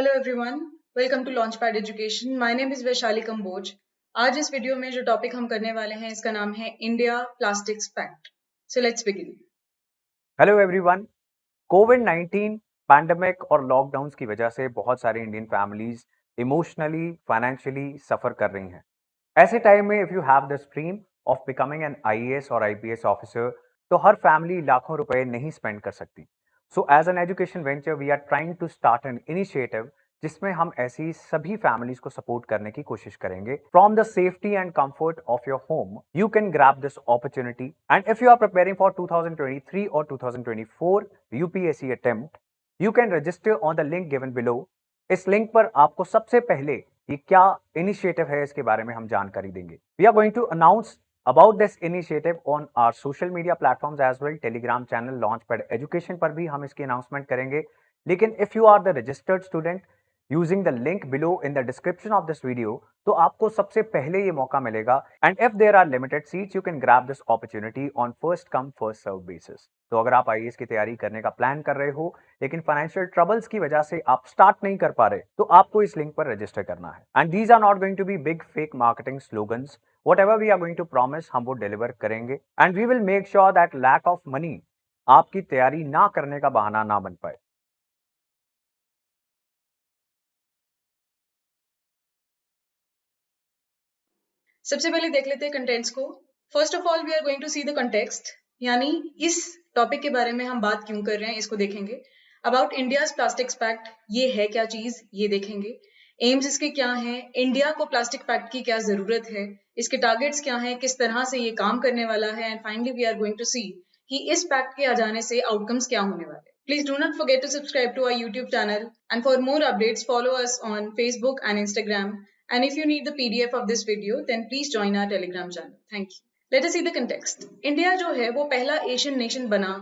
Hello everyone, welcome to Launchpad Education. My name is Vaishali Kamboj. आज इस video में जो टॉपिक हम करने वाले हैं इसका नाम है India plastics pact. So let's begin. Hello everyone. कोविड-19 पैंडेमिक और लॉकडाउन्स की वजह से बहुत सारी Indian families emotionally, financially suffer कर रही हैं। ऐसे टाइम में if you have the stream of becoming an IAS और आईपीएस ऑफिसर, तो हर फैमिली लाखों रुपए नहीं स्पेंड कर सकती। So as an education venture we are trying to start an initiative जिसमें हम ऐसी सभी फैमिलीज को सपोर्ट करने की कोशिश करेंगे। From the safety and comfort of your home you can grab this opportunity, and if you are preparing for 2023 और 2024 UPSC attempt, you can register on the link given below. इस link पर आपको सबसे पहले ये क्या इनिशिएटिव है इसके बारे में हम जानकारी देंगे। We are going to announce about this initiative on our social media platforms as well. Telegram channel Launchpad Education पर भी हम इसकी अनाउंसमेंट करेंगे। लेकिन if you are the registered student using the link below in the description of this video, तो आपको सबसे पहले ये मौका मिलेगा। And if there are limited seats you can grab this opportunity on first come first serve basis. तो अगर आप आईएएस की तैयारी करने का प्लान कर रहे हो लेकिन फाइनेंशियल ट्रबल्स की वजह से आप स्टार्ट नहीं कर पा रहे, तो आपको इस लिंक पर रजिस्टर करना है। And these are not going to be big fake marketing slogans. Whatever we are going to promise हम वो डिलीवर करेंगे, and we will make sure that lack of money आपकी तैयारी ना करने का बहाना ना बन पाए। सबसे पहले देख लेते हैं कंटेंट्स को। First of all we are going to see the context, यानी इस टॉपिक के बारे में हम बात क्यों कर रहे हैं इसको देखेंगे। अबाउट इंडियाज प्लास्टिक्स पैक्ट, ये है क्या चीज ये देखेंगे। एम्स इसके क्या हैं, इंडिया को प्लास्टिक पैक्ट की क्या जरूरत है, इसके टारगेट्स क्या हैं, किस तरह से ये काम करने वाला है, and finally we are going to see कि इस पैक्ट के आ जाने से आउटकम्स क्या होने वाले। Please do not forget to subscribe to our YouTube channel, and for more updates follow us on Facebook and Instagram. And if you need the PDF of this video, then please join our Telegram channel. Thank you. Let us see the context. India जो है वो पहला Asian nation बना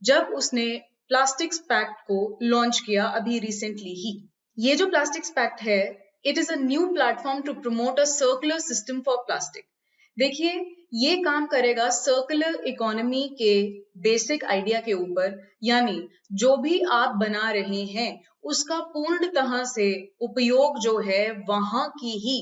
जब उसने plastics pact को launch किया अभी रिसेंटली ही। ये जो प्लास्टिक्स पैक्ट है, it is a new platform to promote a circular system for plastic. देखिए, ये काम करेगा सर्कुलर इकोनॉमी के बेसिक आइडिया के ऊपर, यानी जो भी आप बना रहे हैं उसका पूर्णतः से उपयोग जो है वहां की ही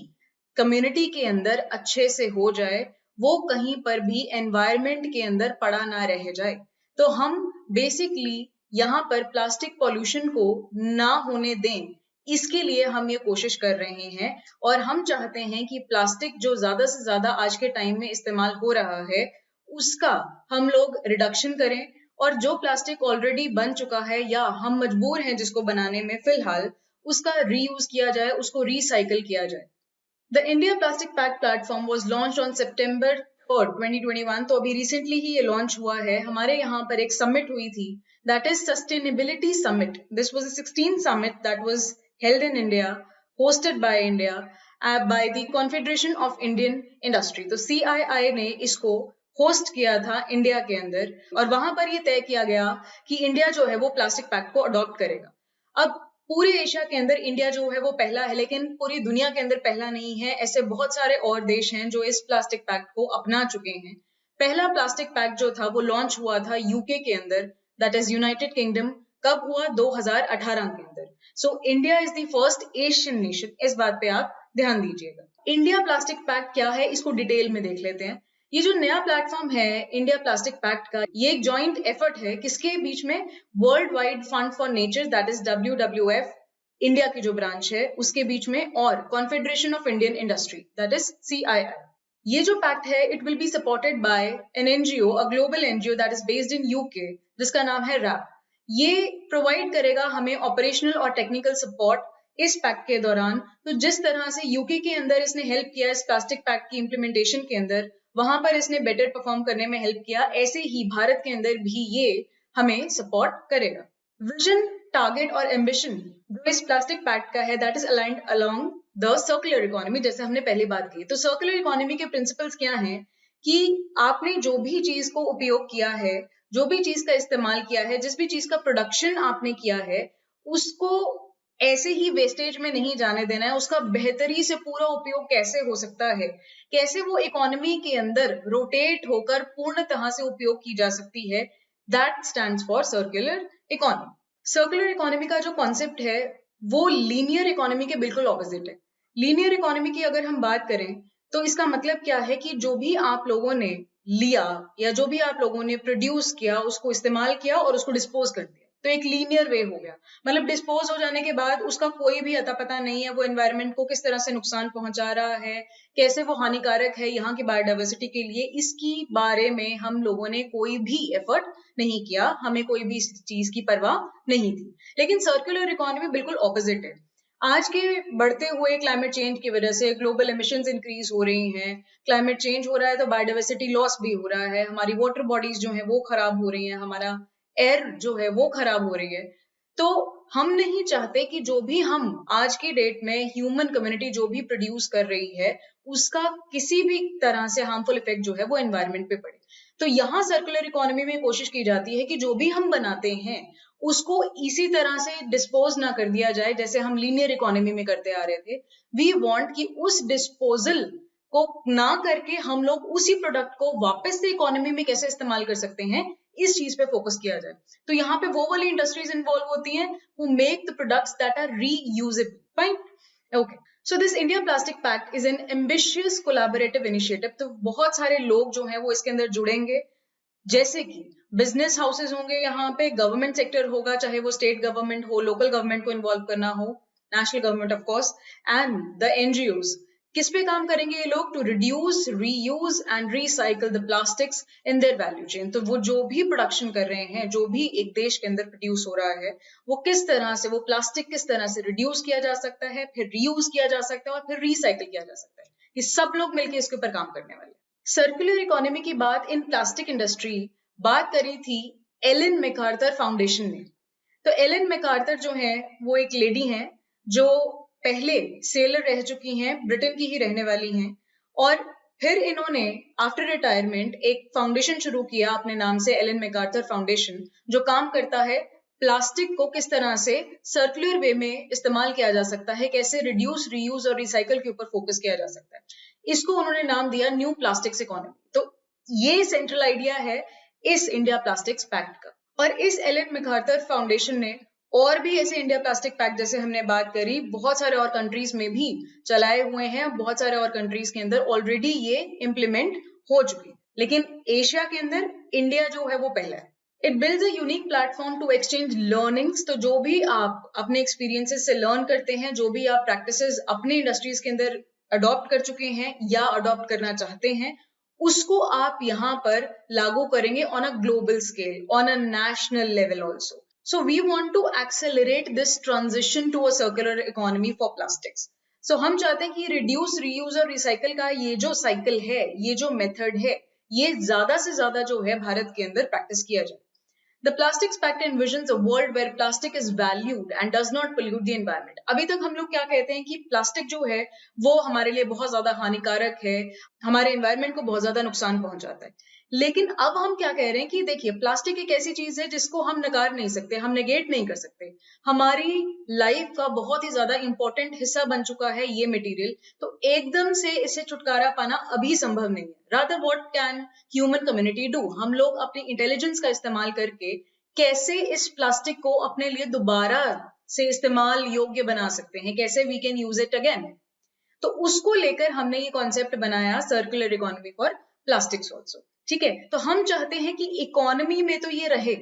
कम्युनिटी के अंदर अच्छे से हो जाए, वो कहीं पर भी एनवायरमेंट के अंदर पड़ा ना रह जाए। तो हम बेसिकली यहाँ पर प्लास्टिक पॉल्यूशन को ना होने दें, इसके लिए हम ये कोशिश कर रहे हैं। और हम चाहते हैं कि प्लास्टिक जो ज्यादा से ज्यादा आज के टाइम में इस्तेमाल हो रहा है उसका हम लोग रिडक्शन करें, और जो प्लास्टिक ऑलरेडी बन चुका है या हम मजबूर हैं जिसको बनाने में फिलहाल, उसका रीयूज किया जाए, उसको रिसाइकल किया जाए। The India plastic pact platform was launched on सितंबर 3, 2021। तो अभी रिसेंटली ही ये लॉन्च हुआ है। हमारे यहाँ पर एक समिट हुई थी, that is sustainability summit. This was the 16th summit that was held in India, hosted by India, by the Confederation of Indian Industry। तो CII ने इसको होस्ट किया था इंडिया के अंदर, और वहां पर ये तय किया गया कि इंडिया जो है वो प्लास्टिक पैक्ट को अडॉप्ट करेगा। अब पूरे एशिया के अंदर इंडिया जो है वो पहला है, लेकिन पूरी दुनिया के अंदर पहला नहीं है। ऐसे बहुत सारे और देश हैं जो इस प्लास्टिक पैक्ट को अपना चुके हैं। पहला प्लास्टिक पैक्ट जो था वो लॉन्च हुआ था यूके के अंदर, दैट इज यूनाइटेड किंगडम। कब हुआ? 2018 के अंदर। So India is the first Asian nation, इस बात पे आप ध्यान दीजिएगा। इंडिया प्लास्टिक पैक्ट क्या है इसको डिटेल में देख लेते हैं। ये जो नया प्लेटफॉर्म है इंडिया प्लास्टिक पैक्ट का, ये एक जॉइंट एफर्ट है किसके बीच में? World Wide Fund for Nature, that is WWF, India की जो ब्रांच है उसके बीच में, और Confederation of Indian Industry, that is CII। ये जो पैक्ट है it will be supported by an NGO, a global NGO that is based in UK, जिसका नाम है RAP। ये प्रोवाइड करेगा हमें ऑपरेशनल और टेक्निकल सपोर्ट इस पैक्ट के दौरान। तो जिस तरह से यूके के अंदर इसने हेल्प किया इस प्लास्टिक पैक्ट की इम्प्लीमेंटेशन के अंदर, वहां पर इसने बेटर परफॉर्म करने में हेल्प किया, ऐसे ही भारत के अंदर भी ये हमें सपोर्ट करेगा। विजन, टारगेट और एम्बिशन जो इस प्लास्टिक पैक्ट का है, that is aligned along the circular economy, जैसे हमने पहले बात की। तो सर्कुलर इकोनॉमी के प्रिंसिपल्स क्या हैं कि आपने जो भी चीज को उपयोग किया है, जो भी चीज का इस्तेमाल किया है, जिस भी चीज का प्रोडक्शन आपने किया है, उसको ऐसे ही वेस्टेज में नहीं जाने देना है। उसका बेहतरी से पूरा उपयोग कैसे हो सकता है, कैसे वो इकोनॉमी के अंदर रोटेट होकर पूर्णतः से उपयोग की जा सकती है, that stands for circular economy. Circular economy का जो कॉन्सेप्ट है वो लीनियर इकोनॉमी के बिल्कुल ऑपोजिट है। लीनियर इकोनॉमी की अगर हम बात करें तो इसका मतलब क्या है कि जो भी आप लोगों ने लिया या जो भी आप लोगों ने प्रोड्यूस किया उसको इस्तेमाल किया और उसको डिस्पोज कर दिया, तो एक लीनियर वे हो गया। मतलब डिस्पोज हो जाने के बाद उसका कोई भी अता पता नहीं है वो एनवायरनमेंट को किस तरह से नुकसान पहुंचा रहा है, कैसे वो हानिकारक है यहाँ की बायोडाइवर्सिटी के लिए, इसकी बारे में हम लोगों ने कोई भी एफर्ट नहीं किया, हमें कोई भी इस चीज की परवाह नहीं थी। लेकिन सर्कुलर इकोनॉमी बिल्कुल ऑपोजिट है। आज के बढ़ते हुए क्लाइमेट चेंज की वजह से ग्लोबल एमिशंस इंक्रीज हो रही हैं, क्लाइमेट चेंज हो रहा है तो बायोडाइवर्सिटी लॉस भी हो रहा है, हमारी वाटर बॉडीज जो है वो खराब हो रही हैं, हमारा एयर जो है वो खराब हो रही है। तो हम नहीं चाहते कि जो भी हम आज की डेट में ह्यूमन कम्युनिटी जो भी प्रोड्यूस कर रही है उसका किसी भी तरह से हार्मफुल इफेक्ट जो है वो एनवायरनमेंट पे पड़े। तो यहाँ सर्कुलर इकोनॉमी में कोशिश की जाती है कि जो भी हम बनाते हैं उसको इसी तरह से डिस्पोज ना कर दिया जाए जैसे हम लीनियर इकोनॉमी में करते आ रहे थे। वी वांट कि उस डिस्पोजल को ना करके हम लोग उसी प्रोडक्ट को वापस से इकोनॉमी में कैसे इस्तेमाल कर सकते हैं, इस चीज पे फोकस किया जाए। तो यहाँ पे वो वाली इंडस्ट्रीज इन्वॉल्व होती हैं who make the products that are reusable. Fine? Okay. So this India Plastic Pact is an ambitious collaborative initiative. तो बहुत सारे लोग जो हैं वो इसके अंदर जुड़ेंगे, जैसे कि बिजनेस हाउसेज होंगे, यहाँ पे गवर्नमेंट सेक्टर होगा, चाहे वो स्टेट गवर्नमेंट हो, लोकल गवर्नमेंट को इन्वॉल्व करना हो, national government of course, and the NGOs. किस पे काम करेंगे ये लोग? To reduce, reuse and recycle the plastics in their value chain. तो वो जो भी प्रोडक्शन कर रहे हैं, जो भी एक देश के अंदर प्रोड्यूस हो रहा है, वो किस तरह से वो प्लास्टिक किस तरह से रिड्यूस किया जा सकता है, फिर रीयूज किया जा सकता है और फिर रिसाइकल किया जा सकता है। ये सब लोग मिलकर इसके ऊपर काम करने वाले। सर्कुलर इकोनॉमी की बात इन प्लास्टिक इंडस्ट्री बात करी थी एलन मैकार्थर फाउंडेशन ने। तो एलन मैकार्थर जो है वो एक लेडी हैं जो पहले सेलर रह चुकी हैं, ब्रिटेन की ही रहने वाली हैं, और फिर इन्होंने आफ्टर रिटायरमेंट एक फाउंडेशन शुरू किया अपने नाम से, एलन मैकार्थर फाउंडेशन, जो काम करता है प्लास्टिक को किस तरह से सर्कुलर वे में इस्तेमाल किया जा सकता है, कैसे रिड्यूस, रीयूज और रिसाइकल के ऊपर फोकस किया जा सकता है। इसको उन्होंने नाम दिया न्यू प्लास्टिक्स इकोनॉमी। तो ये सेंट्रल आइडिया है इस इंडिया प्लास्टिक्स पैक्ट का। और इस एलन मैकार्थर फाउंडेशन ने और भी ऐसे इंडिया प्लास्टिक पैक्ट जैसे हमने बात करी बहुत सारे और कंट्रीज में भी चलाए हुए हैं, बहुत सारे और कंट्रीज के अंदर ऑलरेडी ये इम्प्लीमेंट हो चुके हैं, लेकिन एशिया के अंदर इंडिया जो है वो पहला है। It builds a unique platform to exchange learnings. तो जो भी आप अपने एक्सपीरियंसेस से लर्न करते हैं, जो भी आप प्रैक्टिसेस अपने इंडस्ट्रीज के अंदर अडॉप्ट कर चुके हैं या अडॉप्ट करना चाहते हैं, उसको आप यहाँ पर लागू करेंगे on a global scale, on a national level also. So we want to accelerate this transition to a circular economy for plastics. So हम चाहते हैं कि reduce, reuse और recycle का ये जो cycle है, ये जो method है, ये ज्यादा से ज्यादा जो है भारत के अंदर practice किया जाए। The Plastics Pact envisions a world where plastic is valued and does not pollute the environment. अभी तक हम लोग क्या कहते हैं कि प्लास्टिक जो है वो हमारे लिए बहुत ज्यादा हानिकारक है, हमारे एनवायरनमेंट को बहुत ज्यादा नुकसान पहुंचाता है। लेकिन अब हम क्या कह रहे हैं कि देखिए प्लास्टिक एक ऐसी चीज है जिसको हम नकार नहीं सकते, हम नेगेट नहीं कर सकते, हमारी लाइफ का बहुत ही ज्यादा इंपॉर्टेंट हिस्सा बन चुका है ये मटेरियल। तो एकदम से इसे छुटकारा पाना अभी संभव नहीं है। Rather what can human community do? हम लोग अपनी इंटेलिजेंस का इस्तेमाल करके कैसे इस प्लास्टिक को अपने लिए दोबारा से इस्तेमाल योग्य बना सकते हैं, कैसे we can use it again. तो उसको लेकर हमने ये कॉन्सेप्ट बनाया circular economy for plastics also. ठीक है, तो हम चाहते हैं कि इकोनॉमी में तो ये रहे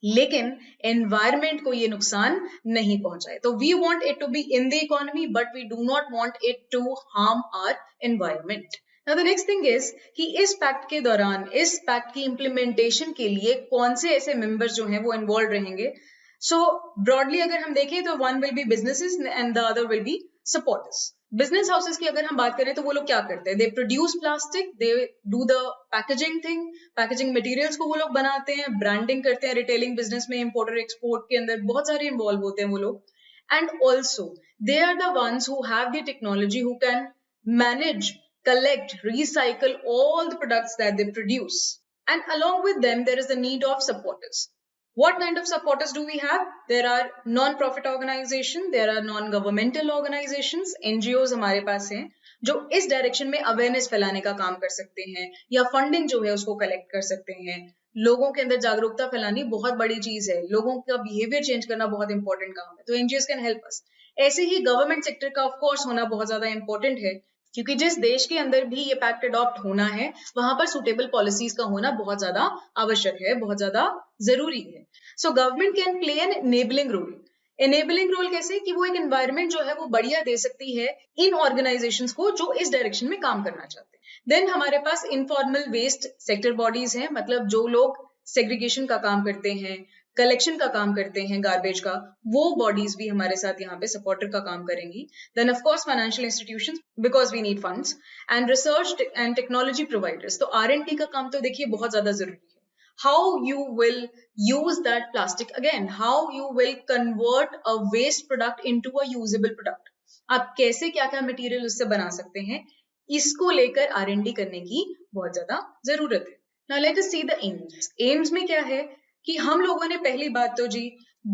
लेकिन एनवायरमेंट को ये नुकसान नहीं पहुंचाए। तो we want it to be in the economy but we do not want it to harm our environment. Now the next thing is कि इस पैक्ट के दौरान, इस पैक्ट की इंप्लीमेंटेशन के लिए कौन से ऐसे मेंबर्स जो हैं वो इन्वॉल्व रहेंगे। सो ब्रॉडली अगर हम देखें तो one will be businesses and the other will be supporters. Business houses की अगर हम बात करें तो वो लोग क्या करते हैं? They produce plastic, they do the packaging thing, packaging materials को वो लोग बनाते हैं, ब्रांडिंग करते हैं, रिटेलिंग बिजनेस में, इंपोर्टर एक्सपोर्ट के अंदर बहुत सारे इन्वॉल्व होते हैं वो लोग। And also they are the ones who have the technology who can manage, collect, recycle all the products that they produce. And along with them, there is the need of supporters. What kind of supporters do we have? There are non-profit organizations, there are non-governmental organizations, NGOs हमारे पास हैं जो इस direction में awareness फैलाने का काम कर सकते हैं या फंडिंग जो है उसको कलेक्ट कर सकते हैं। लोगों के अंदर जागरूकता फैलानी बहुत बड़ी चीज है, लोगों का बिहेवियर चेंज करना बहुत इंपॉर्टेंट काम है, तो एनजीओ कैन हेल्प अस। ऐसे ही गवर्नमेंट सेक्टर का ऑफ कोर्स होना बहुत ज्यादा इंपॉर्टेंट है, क्योंकि जिस देश के अंदर भी ये पैक्ट अडॉप्ट होना है वहां पर सुटेबल पॉलिसीज का होना बहुत ज्यादा आवश्यक है, बहुत ज्यादा जरूरी है। So government can play an enabling role. Enabling role कैसे, कि वो एक एनवायरनमेंट जो है वो बढ़िया दे सकती है इन ऑर्गेनाइजेशंस को जो इस डायरेक्शन में काम करना चाहते हैं। देन हमारे पास इनफॉर्मल वेस्ट सेक्टर बॉडीज हैं, मतलब जो लोग सेग्रीगेशन का काम करते हैं, कलेक्शन का काम करते हैं गार्बेज का, वो बॉडीज भी हमारे साथ यहाँ पे सपोर्टर का काम करेंगी। Then of course financial institutions, because we need funds, and research and technology providers. तो R&D का काम तो देखिए बहुत ज्यादा जरूरी है। How you will use that plastic again, how you will convert a waste product into a usable product, आप कैसे क्या क्या मटेरियल उससे बना सकते हैं, इसको लेकर R&D करने की बहुत ज्यादा जरूरत है। Now let us see the aims. Aims में क्या है कि हम लोगों ने पहली बात तो जी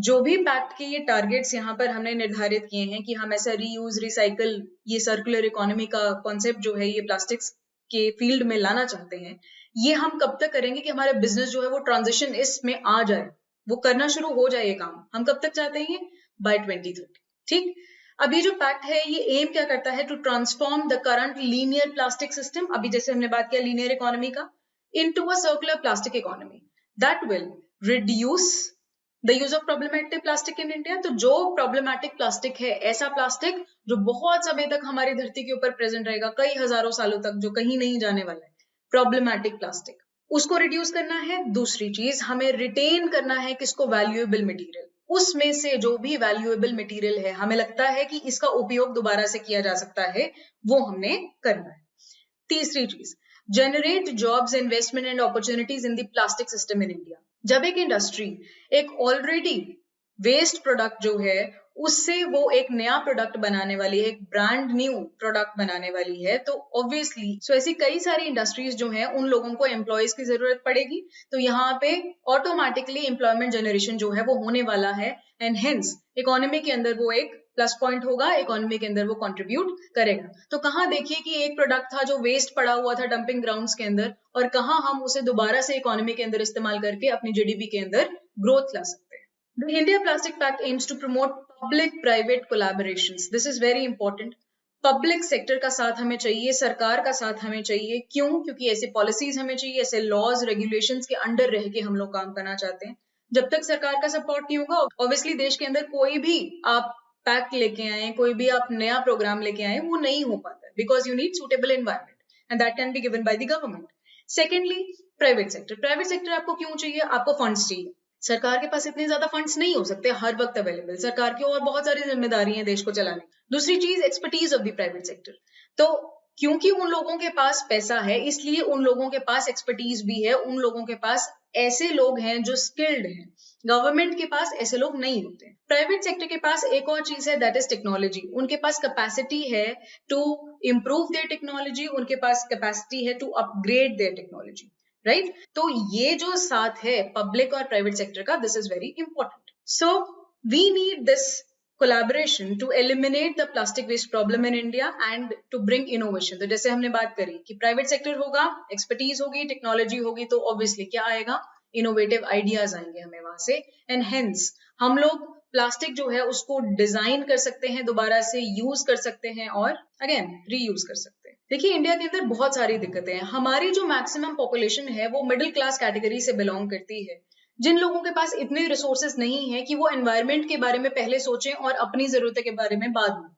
जो भी पैक्ट के ये टारगेट्स यहाँ पर हमने निर्धारित किए हैं कि हम ऐसा रीयूज रिसाइकल, ये सर्कुलर इकोनॉमी का कॉन्सेप्ट जो है ये प्लास्टिक्स के फील्ड में लाना चाहते हैं, ये हम कब तक करेंगे कि हमारा बिजनेस जो है वो ट्रांजिशन इसमें आ जाए, वो करना शुरू हो जाए ये काम, हम कब तक चाहते हैं, बाय 2030। ठीक, अब ये जो पैक्ट है ये एम क्या करता है, to transform the current linear plastic system, अभी जैसे हमने बात किया लीनियर इकोनॉमी का, into a circular plastic economy that will reduce the use of problematic plastic in India. तो जो प्रॉब्लमेटिक प्लास्टिक है, ऐसा प्लास्टिक जो बहुत समय तक हमारी धरती के ऊपर प्रेजेंट रहेगा, कई हजारों सालों तक, जो कहीं नहीं जाने वाला है, प्रॉब्लमेटिक प्लास्टिक, उसको रिड्यूस करना है। दूसरी चीज, हमें रिटेन करना है किसको, वैल्यूएबल मटेरियल, उसमें से जो भी वैल्यूएबल मटेरियल है हमें लगता है कि इसका उपयोग दोबारा से किया जा सकता है, वो हमने करना है। तीसरी चीज, generate jobs, investment and opportunities in the plastic system in India. जब एक इंडस्ट्री एक ऑलरेडी वेस्ट प्रोडक्ट जो है उससे वो एक नया प्रोडक्ट बनाने वाली है, एक ब्रांड न्यू प्रोडक्ट बनाने वाली है, तो ऑब्वियसली ऐसी कई सारी इंडस्ट्रीज जो है उन लोगों को एम्प्लॉयज की जरूरत पड़ेगी, तो यहाँ पे ऑटोमेटिकली एम्प्लॉयमेंट जनरेशन जो है वो होने वाला है, एंड हेंस इकोनॉमी के अंदर वो एक प्लस पॉइंट होगा, इकोनॉमी के अंदर वो कंट्रीब्यूट करेगा। तो कहाँ देखिए कि एक प्रोडक्ट था जो वेस्ट पड़ा हुआ था डंपिंग ग्राउंड्स के अंदर, और कहाँ हम उसे दोबारा से इकोनॉमी के अंदर इस्तेमाल करके अपनी जीडीपी के अंदर ग्रोथ ला सकते हैं। The India Plastic Pact aims to promote public-private collaborations. This is very important. Public sector का साथ हमें चाहिए, सरकार का साथ हमें चाहिए। क्यों? क्योंकि ऐसे पॉलिसीज हमें चाहिए, ऐसे लॉज रेगुलेशंस के अंडर रह के हम लोग काम करना चाहते हैं। जब तक सरकार का सपोर्ट नहीं होगा, ऑब्वियसली देश के अंदर कोई भी आप पैक्ट लेके आए, कोई भी आप नया प्रोग्राम लेके आए, वो नहीं हो पाता, because you need suitable environment and that can be given by the government. Secondly, private sector. Private sector आपको क्यों चाहिए? आपको फंड्स चाहिए। सरकार के पास इतने ज्यादा फंड्स नहीं हो सकते हर वक्त अवेलेबल, सरकार की और बहुत सारी जिम्मेदारी है देश को चलाने। दूसरी चीज, expertise of the private sector. तो क्योंकि उन लोगों के पास पैसा है, इसलिए उन लोगों के पास एक्सपर्टीज भी है, उन लोगों के पास ऐसे लोग हैं जो स्किल्ड हैं। गवर्नमेंट के पास ऐसे लोग नहीं होते। प्राइवेट सेक्टर के पास एक और चीज है, दैट इज टेक्नोलॉजी। उनके पास कैपेसिटी है टू इम्प्रूव देयर टेक्नोलॉजी, उनके पास कैपेसिटी है to upgrade their technology, right? तो ये जो साथ है पब्लिक और प्राइवेट सेक्टर का, this is very important. So we need this collaboration to eliminate the plastic waste problem in India and to bring innovation. तो जैसे हमने बात करी कि प्राइवेट सेक्टर होगा, एक्सपर्टीज होगी, टेक्नोलॉजी होगी, तो ऑब्वियसली क्या आएगा, इनोवेटिव आइडियाज आएंगे हमें वहां से, एंड हेंस हम लोग प्लास्टिक जो है उसको डिजाइन कर सकते हैं, दोबारा से यूज कर सकते हैं और अगेन रीयूज कर सकते हैं। देखिए इंडिया के अंदर बहुत सारी दिक्कतें हैं। हमारी जो मैक्सिमम पॉपुलेशन है वो मिडिल क्लास कैटेगरी से बिलोंग करती है, जिन लोगों के पास इतने रिसोर्सेस नहीं है कि वो एनवायरनमेंट के बारे में पहले सोचें और अपनी जरूरतों के बारे में बाद में।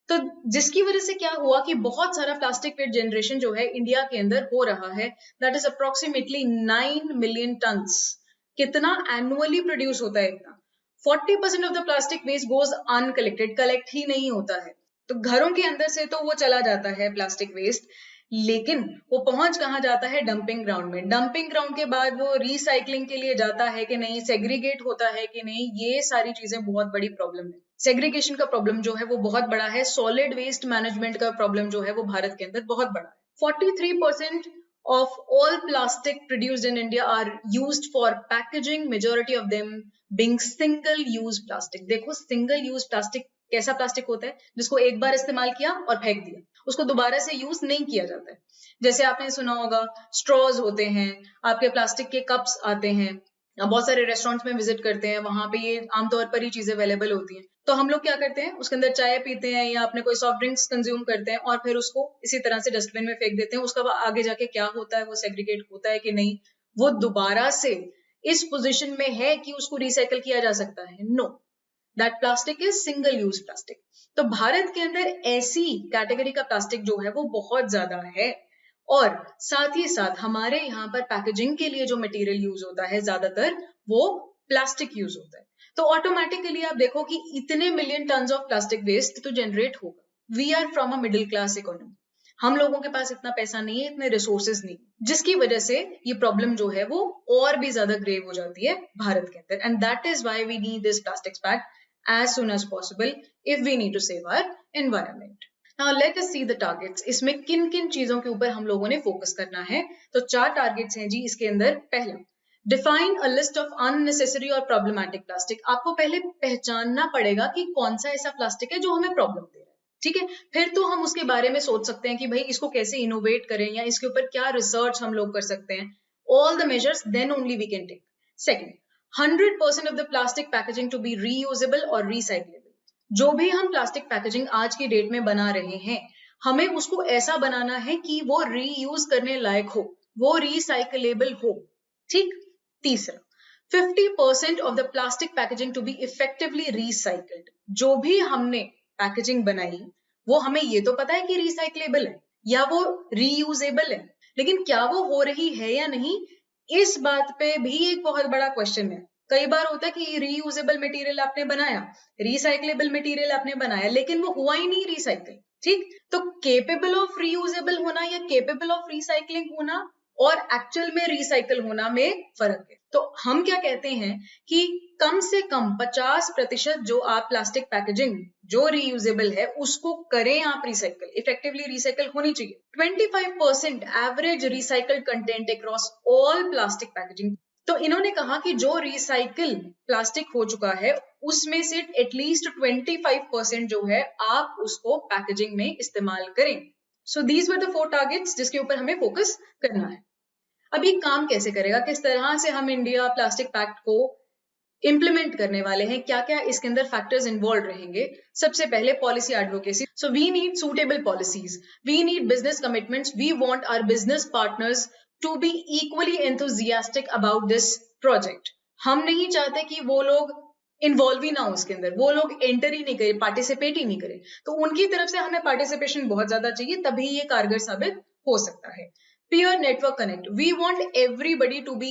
तो जिसकी वजह से क्या हुआ कि बहुत सारा प्लास्टिक वेस्ट जनरेशन जो है इंडिया के अंदर हो रहा है, that is approximately 9 million tons. कितना एनुअली प्रोड्यूस होता है इतना? 40% of the plastic waste goes uncollected, collect ही नहीं होता है। तो घरों के अंदर से तो वो चला जाता है प्लास्टिक वेस्ट, लेकिन वो पहुंच कहाँ जाता है? डंपिंग ग्राउंड में। डंपिंग ग्राउंड के बाद वो रिसाइकलिंग के लिए जाता है कि नहीं, सेग्रीगेट होता है कि नहीं, ये सारी चीजें बहुत बड़ी प्रॉब्लम है। सेग्रीगेशन का प्रॉब्लम जो है वो बहुत बड़ा है। सॉलिड वेस्ट मैनेजमेंट का प्रॉब्लम जो है वो भारत के अंदर बहुत बड़ा है। 43% of all plastic produced in India are used for packaging, majority of them being single use plastic. देखो single use plastic कैसा प्लास्टिक होता है? जिसको एक बार इस्तेमाल किया और फेंक दिया, उसको दोबारा से यूज नहीं किया जाता है। जैसे आपने सुना होगा स्ट्रॉज होते हैं, आपके प्लास्टिक के कप्स आते हैं, बहुत सारे रेस्टोरेंट्स में विजिट करते हैं, वहां पे ये आमतौर पर ही चीजें अवेलेबल होती हैं। तो हम लोग क्या करते हैं, उसके अंदर चाय पीते हैं या अपने कोई सॉफ्ट ड्रिंक्स कंज्यूम करते हैं और फिर उसको इसी तरह से डस्टबिन में फेंक देते हैं। उसका आगे जाके क्या होता है, वो सेग्रीगेट होता है कि नहीं, वो दोबारा से इस पोजीशन में है कि उसको रिसाइकल किया जा सकता है? No, that plastic is single use plastic. तो भारत के अंदर ऐसी कैटेगरी का प्लास्टिक जो है वो बहुत ज्यादा है। और साथ ही साथ हमारे यहाँ पर पैकेजिंग के लिए जो मटेरियल यूज होता है ज्यादातर वो प्लास्टिक यूज होता है। तो ऑटोमेटिकली आप देखो कि इतने million tons of plastic waste तो जनरेट होगा। We are from a middle class economy, हम लोगों के पास इतना पैसा नहीं है, इतने रिसोर्सेज नहीं, जिसकी वजह से ये प्रॉब्लम जो है वो और भी ज्यादा ग्रेव हो जाती है भारत के अंदर। And that is why we need this plastic pact as soon as possible if we need to save our environment. Now let us see the targets. इसमें किन किन चीजों के ऊपर हम लोगों ने फोकस करना है? तो 4 टारगेट्स हैं जी इसके अंदर। पहला, define a list of unnecessary और प्रॉब्लमैटिक प्लास्टिक। आपको पहले पहचानना पड़ेगा कि कौन सा ऐसा प्लास्टिक है जो हमें प्रॉब्लम दे रहा है, ठीक है? फिर तो हम उसके बारे में सोच सकते हैं कि भाई इसको कैसे इनोवेट करें या इसके ऊपर क्या रिसर्च हम लोग कर सकते हैं। All the measures, then only we can take. Second, 100% of the plastic packaging to be reusable और रिसाइक्लेबल। जो भी हम प्लास्टिक पैकेजिंग आज की डेट में बना रहे हैं, हमें उसको ऐसा बनाना है कि वो रीयूज करने लायक हो, वो रिसाइकलेबल हो, ठीक? तीसरा, 50% of the plastic packaging to be effectively recycled. जो भी हमने पैकेजिंग बनाई वो हमें ये तो पता है कि रिसाइकलेबल है या वो रीयूजेबल है, लेकिन क्या वो हो रही है या नहीं, इस बात पे भी एक बहुत बड़ा क्वेश्चन है। कई बार होता है कि रीयूजेबल मटेरियल आपने बनाया, रिसाइकलेबल मटेरियल आपने बनाया, लेकिन वो हुआ ही नहीं रिसाइकल, ठीक? तो केपेबल ऑफ रीयूजेबल होना या केपेबल ऑफ रिसाइकलिंग होना और एक्चुअल में रिसाइकल होना में फर्क है। तो हम क्या कहते हैं कि कम से कम 50% जो आप प्लास्टिक पैकेजिंग जो रीयूजेबल है उसको करें आप रिसाइकल, इफेक्टिवली रिसाइकल होनी चाहिए। 25% average recycled content across all plastic packaging. तो इन्होंने कहा कि जो रिसाइकल प्लास्टिक हो चुका है उसमें से एटलीस्ट 25% जो है आप उसको पैकेजिंग में इस्तेमाल करें। So these were the 4 targets जिसके ऊपर हमें फोकस करना है। अब ये काम कैसे करेगा, किस तरह से हम इंडिया प्लास्टिक पैक्ट को इंप्लीमेंट करने वाले हैं, क्या क्या इसके अंदर फैक्टर्स इन्वॉल्व रहेंगे? सबसे पहले policy advocacy. So we need suitable policies, we need business commitments, we want our business partners to be equally enthusiastic about this project. हम नहीं चाहते कि वो लोग इन्वॉल्व ही ना हो उसके अंदर, वो लोग एंटर ही नहीं करें, पार्टिसिपेट ही नहीं करें। तो उनकी तरफ से हमें पार्टिसिपेशन बहुत ज्यादा चाहिए, तभी ये कारगर साबित हो सकता है। Peer network connect. We want everybody to be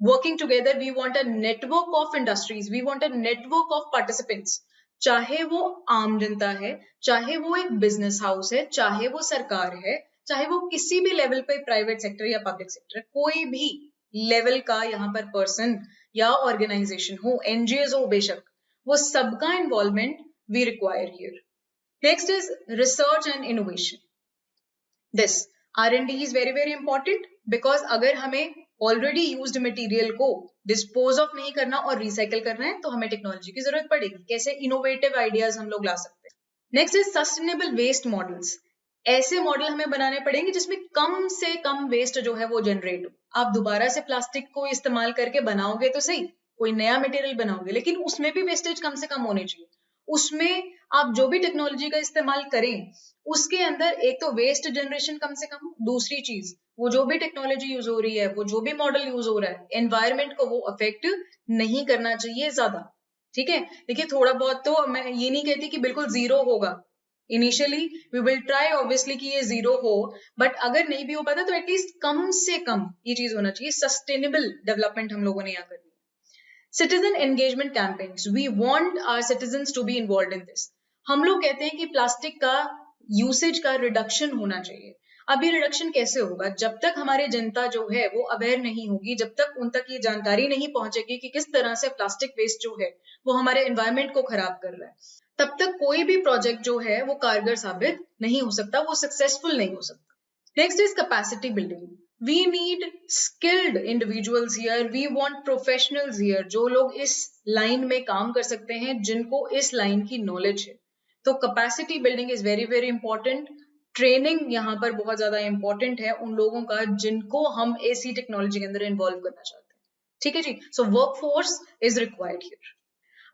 working together. We want a network of industries. We want a network of participants. चाहे वो आम जनता है, चाहे वो एक बिजनेस हाउस है, चाहे वो सरकार है, चाहे वो किसी भी लेवल पे प्राइवेट सेक्टर या पब्लिक सेक्टर, कोई भी लेवल का यहाँ पर पर्सन या ऑर्गेनाइजेशन हो, एनजीओ हो बेशक, वो सबका involvement we require here. Next is research and innovation. This R&D is very very important because अगर हमें ऑलरेडी यूज्ड मटेरियल को डिस्पोज ऑफ नहीं करना और रिसाइकल करना है तो हमें टेक्नोलॉजी की जरूरत पड़ेगी। कैसे इनोवेटिव आइडियाज हम लोग ला सकते हैं। Next is sustainable waste models. ऐसे मॉडल हमें बनाने पड़ेंगे जिसमें कम से कम वेस्ट जो है वो जनरेट हो। आप दोबारा से प्लास्टिक को इस्तेमाल करके बनाओगे तो सही, कोई नया मटेरियल बनाओगे, लेकिन उसमें भी वेस्टेज कम से कम होनी चाहिए। उसमें आप जो भी टेक्नोलॉजी का इस्तेमाल करें उसके अंदर एक तो वेस्ट जनरेशन कम से कम, दूसरी चीज वो जो भी टेक्नोलॉजी यूज हो रही है, वो जो भी मॉडल यूज हो रहा है, एनवायरमेंट को वो अफेक्ट नहीं करना चाहिए ज्यादा, ठीक है? देखिए थोड़ा बहुत तो मैं ये नहीं कहती कि बिल्कुल जीरो होगा, initially we will try obviously कि ये जीरो हो, बट अगर नहीं भी हो पाता तो एटलीस्ट कम से कम ये चीज होना चाहिए। सस्टेनेबल डेवलपमेंट हम लोगों ने यहाँ करनी है। Citizen engagement campaigns. We want our citizens to be involved in this. हम लोग कहते हैं कि प्लास्टिक का यूसेज का रिडक्शन होना चाहिए। अब ये रिडक्शन कैसे होगा? जब तक हमारी जनता जो है वो अवेयर नहीं होगी, जब तक उन तक ये जानकारी नहीं पहुंचेगी कि किस तरह से प्लास्टिक वेस्ट जो है वो हमारे एनवायरमेंट को खराब कर रहा है, तब तक कोई भी प्रोजेक्ट जो है वो कारगर साबित नहीं हो सकता, वो सक्सेसफुल नहीं हो सकता। Next is capacity building. We need skilled individuals here. We want professionals here. जो लोग इस लाइन में काम कर सकते हैं, जिनको इस लाइन की नॉलेज है। तो capacity building is very very important. Training यहाँ पर बहुत ज्यादा इंपॉर्टेंट है उन लोगों का जिनको हम ऐसी टेक्नोलॉजी के अंदर इन्वॉल्व करना चाहते हैं, ठीक है जी। So work force is required here.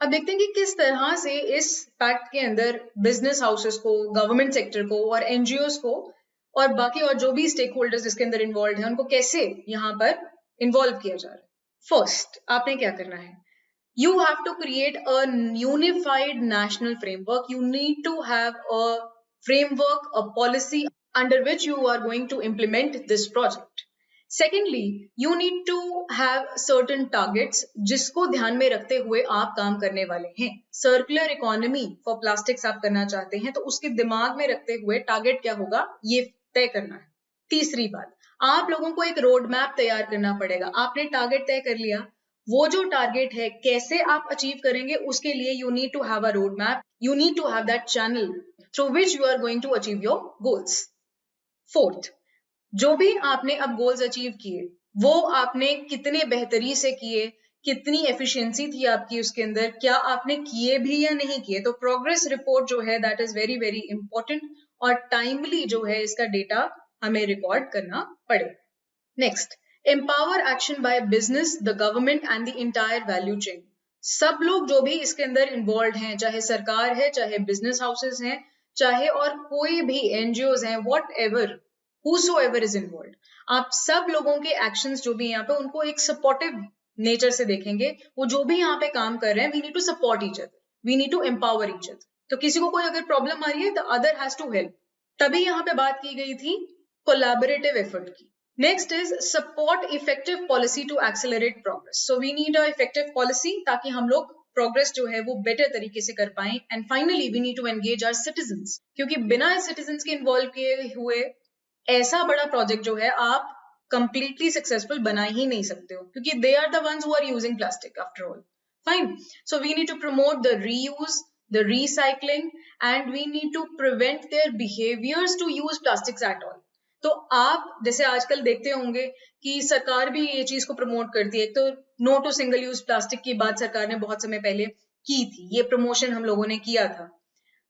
अब देखते हैं कि किस तरह से इस पैक्ट के अंदर बिजनेस हाउसेस को, गवर्नमेंट सेक्टर को और एनजीओस को और बाकी और जो भी स्टेक होल्डर्स इसके अंदर इन्वॉल्व हैं उनको कैसे यहाँ पर इन्वॉल्व किया जा रहा है। फर्स्ट आपने क्या करना है, you have to create a unified national framework. You need to have a framework, a policy under which you are going to implement this project. Secondly, you need to have certain targets जिसको ध्यान में रखते हुए आप काम करने वाले हैं। सर्कुलर इकोनॉमी फॉर प्लास्टिक्स आप करना चाहते हैं तो उसके दिमाग में रखते हुए टारगेट क्या होगा ये तय करना है। तीसरी बात, आप लोगों को एक रोड मैप तैयार करना पड़ेगा। आपने टारगेट तय कर लिया, वो जो टारगेट है कैसे आप अचीव करेंगे उसके लिए you need to have a road map, you need to have that channel through which you are going to achieve your goals. Fourth, जो भी आपने अब गोल्स अचीव किए वो आपने कितने बेहतरी से किए, कितनी एफिशिएंसी थी आपकी उसके अंदर, क्या आपने किए भी या नहीं किए। तो प्रोग्रेस रिपोर्ट जो है that is very very important और टाइमली जो है इसका डेटा हमें रिकॉर्ड करना पड़ेगा। Next, empower action by business, the government and the entire value chain. सब लोग जो भी इसके अंदर इन्वॉल्व हैं, चाहे सरकार है, चाहे बिजनेस हाउसेस हैं, चाहे और कोई भी एनजीओज हैं, whatever, whosoever is involved, आप सब लोगों के एक्शंस जो भी यहाँ पे उनको एक सपोर्टिव नेचर से देखेंगे। वो जो भी यहाँ पे काम कर रहे हैं, we need to support each other, we need to empower each other. तो किसी को कोई अगर प्रॉब्लम आ रही है the other has to help. तभी यहाँ पे बात की गई थी कोलैबोरेटिव एफर्ट की। Next is support effective policy to accelerate progress. So we need a effective policy ताकि हम लोग progress जो है वो better तरीके से कर पाएं। And finally we need to engage our citizens, क्योंकि बिना citizens के involve किए हुए ऐसा बड़ा project जो है आप completely successful बना ही नहीं सकते हो, क्योंकि they are the ones who are using plastic after all. Fine. So we need to promote the reuse, the recycling, and we need to prevent their behaviors to use plastics at all. तो आप जैसे आजकल देखते होंगे कि सरकार भी ये चीज को प्रमोट करती है। एक तो no to single use plastic की बात सरकार ने बहुत समय पहले की थी, ये प्रमोशन हम लोगों ने किया था।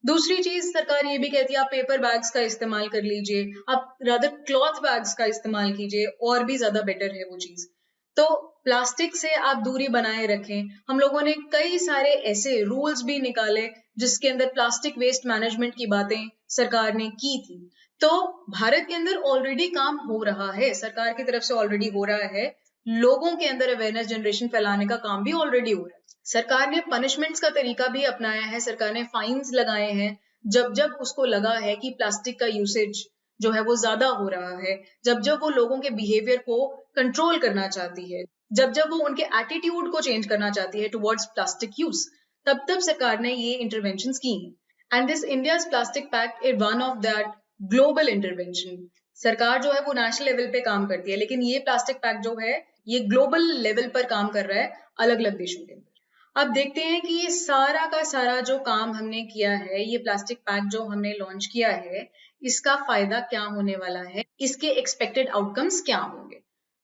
दूसरी चीज सरकार ये भी कहती है आप पेपर बैग्स का इस्तेमाल कर लीजिए, आप रादर क्लॉथ बैग्स का इस्तेमाल कीजिए, और भी ज्यादा बेटर है वो चीज। तो प्लास्टिक से आप दूरी बनाए रखें। हम लोगों ने कई सारे ऐसे रूल्स भी निकाले जिसके अंदर प्लास्टिक वेस्ट मैनेजमेंट की बातें सरकार ने की थी। तो भारत के अंदर ऑलरेडी काम हो रहा है, सरकार की तरफ से ऑलरेडी हो रहा है, लोगों के अंदर अवेयरनेस जनरेशन फैलाने का काम भी ऑलरेडी हो रहा है। सरकार ने पनिशमेंट्स का तरीका भी अपनाया है, सरकार ने फाइन्स लगाए हैं जब जब उसको लगा है कि प्लास्टिक का यूसेज जो है वो ज्यादा हो रहा है, जब जब वो लोगों के बिहेवियर को कंट्रोल करना चाहती है, जब जब वो उनके एटीट्यूड को चेंज करना चाहती है टुवर्ड्स प्लास्टिक यूज, तब तब सरकार ने ये इंटरवेंशंस की हैं। And this India's plastic pact is one of that global intervention. सरकार जो है वो नेशनल लेवल पे काम करती है, लेकिन ये प्लास्टिक पैक्ट जो है ये ग्लोबल लेवल पर काम कर रहा है अलग अलग देशों के अंदर। अब देखते हैं कि ये सारा का सारा जो काम हमने किया है, ये प्लास्टिक पैक्ट जो हमने लॉन्च किया है, इसका फायदा क्या होने वाला है, इसके एक्सपेक्टेड आउटकम्स क्या होंगे।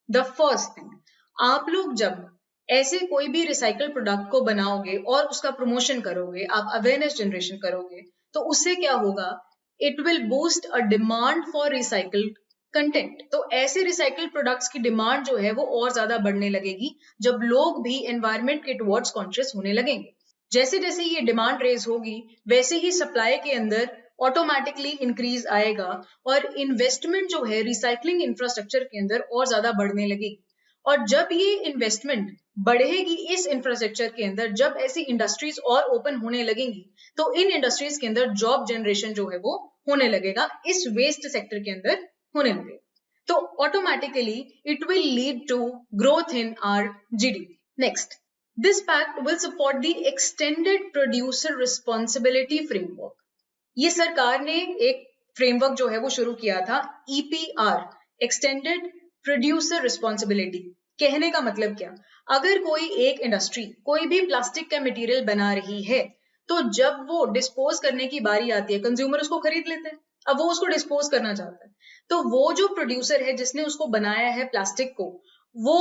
द फर्स्ट थिंग, आप लोग जब ऐसे कोई भी रिसाइकल प्रोडक्ट को बनाओगे और उसका प्रमोशन करोगे, आप अवेयरनेस जनरेशन करोगे, तो उससे क्या होगा, it will boost a demand for recycled content. तो ऐसे रिसाइकल्ड प्रोडक्ट्स की डिमांड जो है वो और ज्यादा बढ़ने लगेगी जब लोग भी एनवायरमेंट के टुवर्ड्स कॉन्शियस होने लगेंगे। जैसे जैसे ये डिमांड रेज होगी वैसे ही सप्लाई के अंदर ऑटोमेटिकली इंक्रीज आएगा और इन्वेस्टमेंट जो है रिसाइकलिंग इंफ्रास्ट्रक्चर के अंदर और ज्यादा बढ़ने लगेगी। और जब ये इन्वेस्टमेंट बढ़ेगी इस इंफ्रास्ट्रक्चर के अंदर, जब ऐसी इंडस्ट्रीज और ओपन होने लगेंगी, तो इन इंडस्ट्रीज के अंदर जॉब जनरेशन जो है वो होने लगेगा, इस वेस्ट सेक्टर के अंदर होने लगेगा। तो automatically it will lead to growth in our GDP. Next, this pact will support the extended producer responsibility framework. ये सरकार ने एक फ्रेमवर्क जो है वो शुरू किया था, EPR, एक्सटेंडेड प्रोड्यूसर रिस्पॉन्सिबिलिटी। कहने का मतलब क्या, अगर कोई एक इंडस्ट्री कोई भी प्लास्टिक का मटेरियल बना रही है, तो जब वो डिस्पोज करने की बारी आती है, कंज्यूमर उसको खरीद लेते हैं, अब वो उसको डिस्पोज करना चाहता है, तो वो जो प्रोड्यूसर है जिसने उसको बनाया है प्लास्टिक को, वो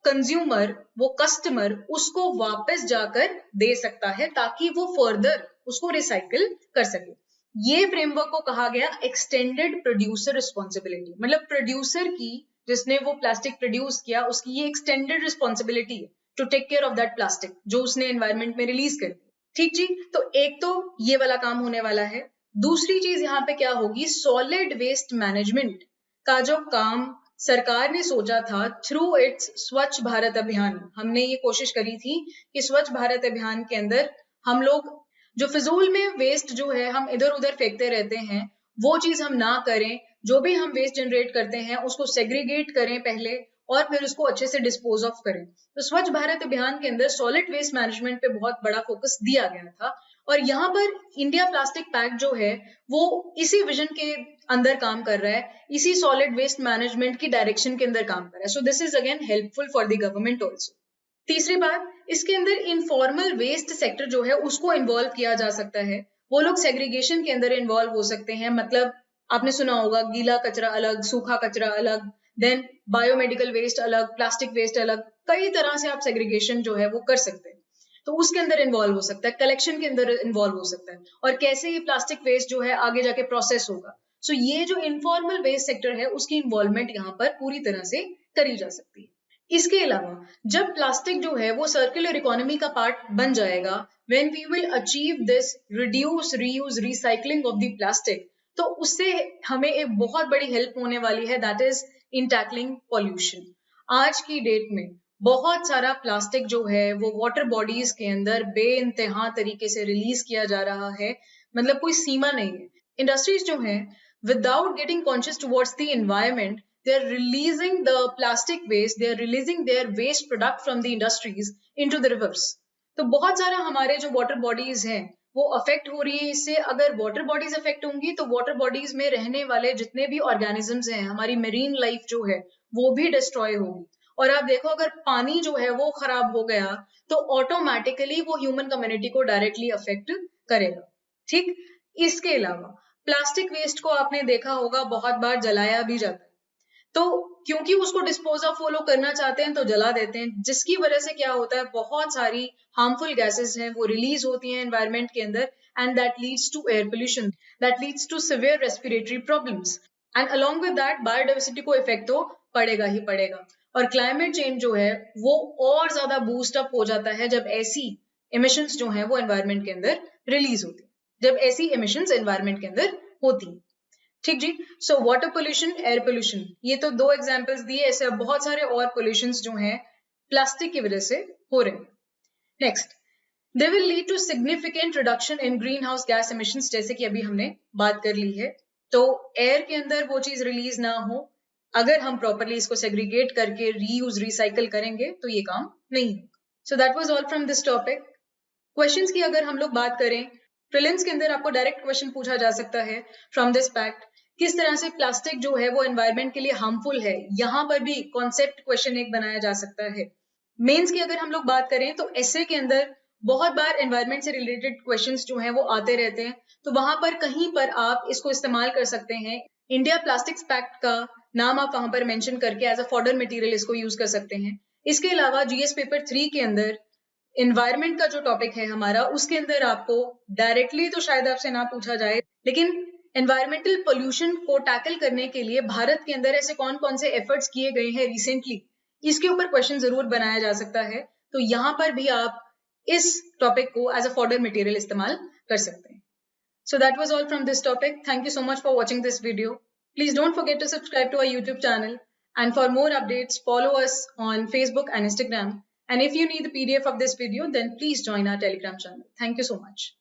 कंज्यूमर, वो कस्टमर उसको वापस जाकर दे सकता है ताकि वो फर्दर उसको रिसाइकिल कर सके। ये फ्रेमवर्क को कहा गया एक्सटेंडेड प्रोड्यूसर रिस्पॉन्सिबिलिटी, मतलब प्रोड्यूसर की, जिसने वो प्लास्टिक प्रोड्यूस किया, उसकी ये एक्सटेंडेड रिस्पॉन्सिबिलिटी है to take care of that plastic जो उसने एनवायरमेंट में रिलीज कर दी। ठीक जी, तो एक तो ये वाला काम होने वाला है। दूसरी चीज यहाँ पे क्या होगी, सॉलिड वेस्ट मैनेजमेंट का जो काम सरकार ने सोचा था थ्रू इट्स स्वच्छ भारत अभियान, हमने ये कोशिश करी थी कि स्वच्छ भारत अभियान के अंदर हम लोग जो फिजूल में वेस्ट जो है हम इधर उधर फेंकते रहते हैं, वो चीज हम ना करें। जो भी हम वेस्ट जनरेट करते हैं उसको सेग्रीगेट करें पहले और फिर उसको अच्छे से डिस्पोज ऑफ करें। तो स्वच्छ भारत अभियान के अंदर सॉलिड वेस्ट मैनेजमेंट पे बहुत बड़ा फोकस दिया गया था और यहाँ पर इंडिया प्लास्टिक पैक्ट जो है वो इसी विजन के अंदर काम कर रहा है, इसी सॉलिड वेस्ट मैनेजमेंट की डायरेक्शन के अंदर काम कर रहा है। So this is again helpful for the government also. तीसरी बात, इसके अंदर इनफॉर्मल वेस्ट सेक्टर जो है उसको इन्वॉल्व किया जा सकता है। वो लोग सेग्रीगेशन के अंदर इन्वॉल्व हो सकते हैं, मतलब आपने सुना होगा गीला कचरा अलग, सूखा कचरा अलग, देन बायोमेडिकल वेस्ट अलग, प्लास्टिक वेस्ट अलग, कई तरह से आप सेग्रीगेशन जो है वो कर सकते हैं। तो उसके अंदर इन्वॉल्व हो सकता है, कलेक्शन के अंदर इन्वॉल्व हो सकता है, और कैसे ये प्लास्टिक वेस्ट जो है आगे जाके प्रोसेस होगा। सो ये जो इनफॉर्मल वेस्ट सेक्टर है उसकी इन्वॉल्वमेंट यहाँ पर पूरी तरह से करी जा सकती है। इसके अलावा जब प्लास्टिक जो है वो सर्कुलर इकोनॉमी का पार्ट बन जाएगा, when we will achieve this reduce reuse recycling of the plastic, तो उससे हमें एक बहुत बड़ी हेल्प होने वाली है, that is in tackling pollution. आज की डेट में बहुत सारा प्लास्टिक जो है वो वाटर बॉडीज के अंदर बेइंतहा तरीके से रिलीज किया जा रहा है, मतलब कोई सीमा नहीं है। इंडस्ट्रीज जो हैं without getting conscious towards the environment, they are releasing the plastic waste, they are releasing their waste product from the industries into the rivers. तो बहुत सारा हमारे जो वाटर बॉडीज हैं वो अफेक्ट हो रही है इससे। अगर वाटर बॉडीज अफेक्ट होंगी तो वाटर बॉडीज में रहने वाले जितने भी ऑर्गेनिजम्स हैं, हमारी मेरीन लाइफ जो है वो भी डिस्ट्रॉय होगी। और आप देखो अगर पानी जो है वो खराब हो गया तो ऑटोमेटिकली वो ह्यूमन कम्युनिटी को डायरेक्टली अफेक्ट करेगा। ठीक, इसके अलावा प्लास्टिक वेस्ट को आपने देखा होगा बहुत बार जलाया भी जाता है, तो क्योंकि उसको डिस्पोज ऑफ वो लोग करना चाहते हैं तो जला देते हैं, जिसकी वजह से क्या होता है बहुत सारी हार्मफुल गैसेस हैं वो रिलीज होती हैं एनवायरमेंट के अंदर, and that leads to air pollution, that leads to severe respiratory problems, and along with that biodiversity को इफेक्ट तो पड़ेगा ही पड़ेगा। और क्लाइमेट चेंज जो है वो और ज्यादा बूस्ट अप हो जाता है जब ऐसी एमिशंस जो है वो एनवायरमेंट के अंदर रिलीज होती है, जब ऐसी एमिशंस एनवायरमेंट के अंदर होती है। ठीक जी, so water pollution, air pollution, ये तो दो एग्जांपल्स दिए, ऐसे बहुत सारे और पोल्यूशंस जो हैं प्लास्टिक की वजह से हो रहे हैं। Next, they will lead to significant reduction in greenhouse gas emissions, जैसे कि अभी हमने बात कर ली है। तो एयर के अंदर वो चीज रिलीज ना हो, अगर हम प्रॉपरली इसको सेग्रीगेट करके रीयूज रिसाइकल करेंगे तो ये काम नहीं होगा। सो that was all from this topic. Questions की अगर हम लोग बात करें, प्रीलिम्स के अंदर आपको डायरेक्ट क्वेश्चन पूछा जा सकता है फ्रॉम दिस पैक्ट, किस तरह से प्लास्टिक जो है वो एनवायरमेंट के लिए हार्मफुल है, यहाँ पर भी कॉन्सेप्ट क्वेश्चन एक बनाया जा सकता है। मेंस की अगर हम लोग बात करें तो एसे के अंदर बहुत बार एनवायरमेंट से रिलेटेड क्वेश्चंस जो हैं वो आते रहते हैं, तो वहां पर कहीं पर आप इसको इस्तेमाल कर सकते हैं। इंडिया प्लास्टिक्स पैक्ट का नाम आप वहां पर मेंशन करके एज अ फॉर्डर मटेरियल इसको यूज कर सकते हैं। इसके अलावा जीएस पेपर 3 के अंदर एनवायरमेंट का जो टॉपिक है हमारा, उसके अंदर आपको डायरेक्टली तो शायद आपसे ना पूछा जाए, लेकिन एनवायरमेंटल पोल्यूशन को टैकल करने के लिए भारत के अंदर ऐसे कौन कौन से एफर्ट्स किए गए हैं रिसेंटली, इसके ऊपर क्वेश्चन जरूर बनाया जा सकता है। तो यहाँ पर भी आप इस टॉपिक को एज अ फॉर्डर मटेरियल इस्तेमाल कर सकते हैं। So that was all from this topic. Thank you so much for watching this video. Please don't forget to subscribe to our YouTube channel, and for more updates follow us on Facebook and Instagram. And if you need the PDF of this video, then please join our Telegram channel. Thank you so much.